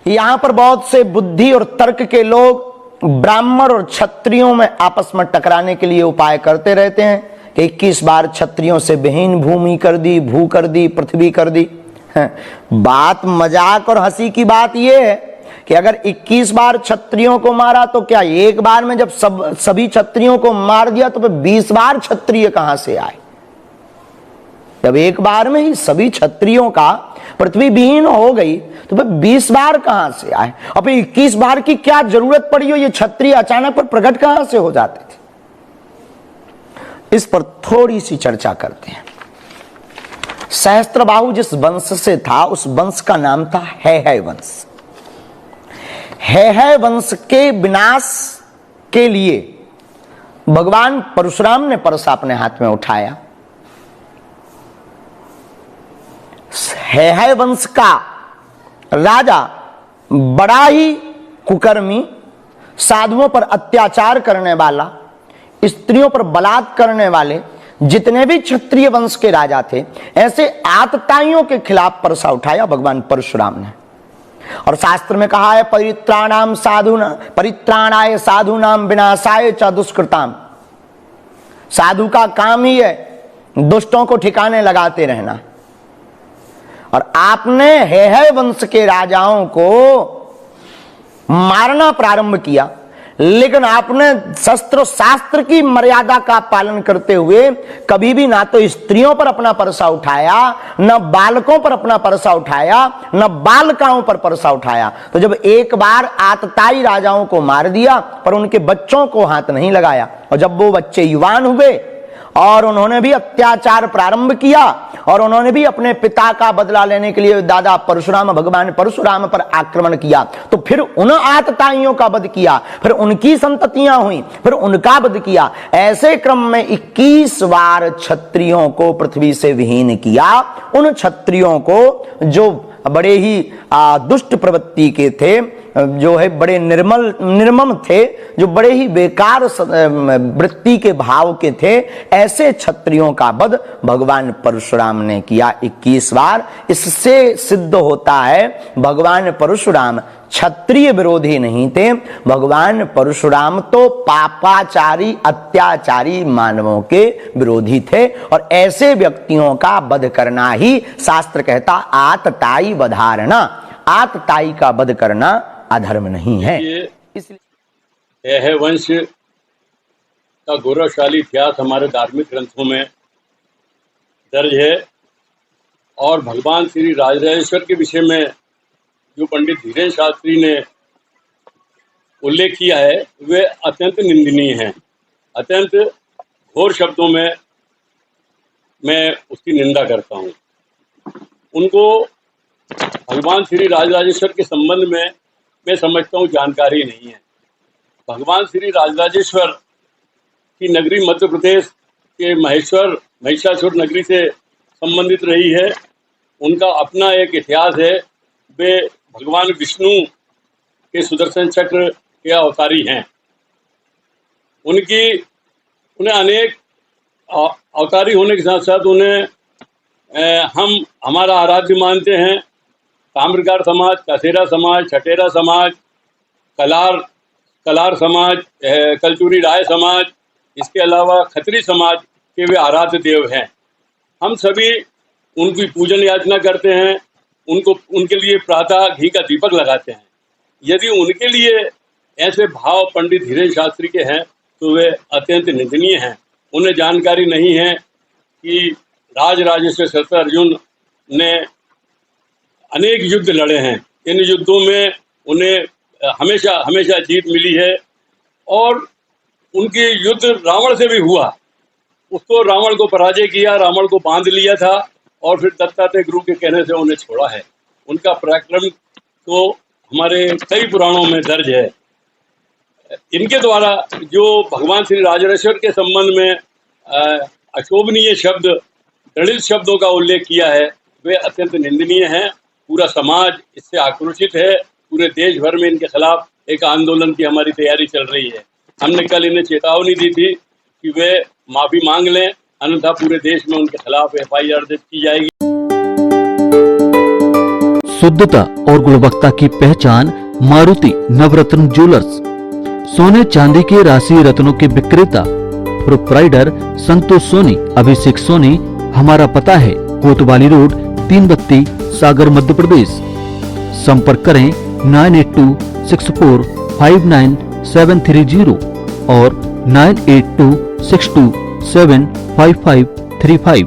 यहां पर बहुत से बुद्धि और तर्क के लोग ब्राह्मण और क्षत्रियों में आपस में टकराने के लिए उपाय करते रहते हैं कि 21 बार क्षत्रियों से विहीन भूमि कर दी, भू कर दी, पृथ्वी कर दी। बात मजाक और हंसी की बात यह है कि अगर 21 बार क्षत्रियों को मारा तो क्या एक बार में जब सभी क्षत्रियों को मार दिया तो फिर 20 बार क्षत्रिय कहां से आए? जब एक बार में ही सभी क्षत्रियों का पृथ्वी विहीन हो गई तो फिर 20 बार कहां से आए? अब 21 बार की क्या जरूरत पड़ी हो? ये क्षत्रिय अचानक पर प्रकट कहां से हो जाते थे? इस पर थोड़ी सी चर्चा करते हैं। सहस्त्रबाहु जिस वंश से था उस वंश का नाम था हैहय वंश। हैहय वंश के विनाश के लिए भगवान परशुराम ने परसा अपने हाथ में उठाया। हैहय वंश का राजा बड़ा ही कुकर्मी, साधुओं पर अत्याचार करने वाला, स्त्रियों पर बलात्कार करने वाले जितने भी क्षत्रिय वंश के राजा थे, ऐसे आतताइयों के खिलाफ परसा उठाया भगवान परशुराम ने। और शास्त्र में कहा है परित्राणाय साधूनाम विनाशाय च दुष्कृताम। साधु का काम ही है दुष्टों को ठिकाने लगाते रहना। और आपने हैहय वंश के राजाओं को मारना प्रारंभ किया, लेकिन आपने शस्त्र शास्त्र की मर्यादा का पालन करते हुए कभी भी ना तो स्त्रियों पर अपना परसा उठाया, न बालकों पर अपना परसा उठाया, न बालिकाओं पर परसा उठाया। तो जब एक बार आतताई राजाओं को मार दिया पर उनके बच्चों को हाथ नहीं लगाया, और जब वो बच्चे युवान हुए और उन्होंने भी अत्याचार प्रारंभ किया और उन्होंने भी अपने पिता का बदला लेने के लिए दादा परशुराम भगवान परशुराम पर आक्रमण किया, तो फिर उन आतताइयों का वध किया, फिर उनकी संततियां हुई, फिर उनका वध किया। ऐसे क्रम में 21 बार क्षत्रियों को पृथ्वी से विहीन किया। उन क्षत्रियों को जो बड़े ही दुष्ट प्रवृत्ति के थे, जो है बड़े निर्मम थे, जो बड़े ही बेकार वृत्ति के भाव के थे, ऐसे क्षत्रियों का वध भगवान परशुराम ने किया 21 बार। इससे सिद्ध होता है भगवान परशुराम क्षत्रिय विरोधी नहीं थे। भगवान परशुराम तो पापाचारी अत्याचारी मानवों के विरोधी थे, और ऐसे व्यक्तियों का वध करना ही शास्त्र कहता आतताई वधारणा। आतताई का वध करना अधर्म नहीं है। इसलिए हैहय वंश का गौरवशाली इतिहास हमारे धार्मिक ग्रंथों में दर्ज है। और भगवान श्री राजराजेश्वर के विषय में जो पंडित धीरेन्द्र शास्त्री ने उल्लेख किया है वे अत्यंत निंदनीय हैं। अत्यंत घोर शब्दों में मैं उसकी निंदा करता हूँ। उनको भगवान श्री राजराजेश्वर के संबंध में मैं समझता हूँ जानकारी नहीं है। भगवान श्री राजराजेश्वर की नगरी मध्य प्रदेश के महिषासुर नगरी से संबंधित रही है। उनका अपना एक इतिहास है। वे भगवान विष्णु के सुदर्शन चक्र के अवतारी हैं। उन्हें अनेक अवतारी होने के साथ साथ उन्हें हम हमारा आराध्य मानते हैं। ताम्रकार समाज, कसेरा समाज, छटेरा समाज, कलार समाज, कलचुरी राय समाज, इसके अलावा खत्री समाज के वे आराध्य देव हैं। हम सभी उनकी पूजन याचना करते हैं, उनके लिए प्रातः घी का दीपक लगाते हैं। यदि उनके लिए ऐसे भाव पंडित धीरेन्द्र शास्त्री के हैं तो वे अत्यंत निंदनीय हैं। उन्हें जानकारी नहीं है कि राजराजेश्वर शस्त्र अर्जुन ने अनेक युद्ध लड़े हैं। इन युद्धों में उन्हें हमेशा जीत मिली है। और उनकी युद्ध रावण से भी हुआ, उसको रावण को पराजय किया, रावण को बांध लिया था और फिर दत्तात्रेय गुरु के कहने से उन्हें छोड़ा है। उनका पराक्रम तो हमारे कई पुराणों में दर्ज है। इनके द्वारा जो भगवान श्री राजराजेश्वर के संबंध में अशोभनीय शब्द, दलित शब्दों का उल्लेख किया है, वे अत्यंत निंदनीय हैं। पूरा समाज इससे आक्रोशित है। पूरे देश भर में इनके खिलाफ एक आंदोलन की हमारी तैयारी चल रही है। हमने कल इन्हें चेतावनी दी थी कि वे माफी मांग लें, अन्यथा पूरे देश में उनके खिलाफ FIR दर्ज की जाएगी। शुद्धता और गुणवत्ता की पहचान मारुति नवरत्न ज्वेलर्स। सोने चांदी के राशि रत्नों के विक्रेता प्रोप्राइटर संतोष सोनी, अभिषेक सोनी। हमारा पता है कोतवाली रोड, 3 बत्ती, सागर, मध्य प्रदेश। संपर्क करें 9826459730 और 9826275535।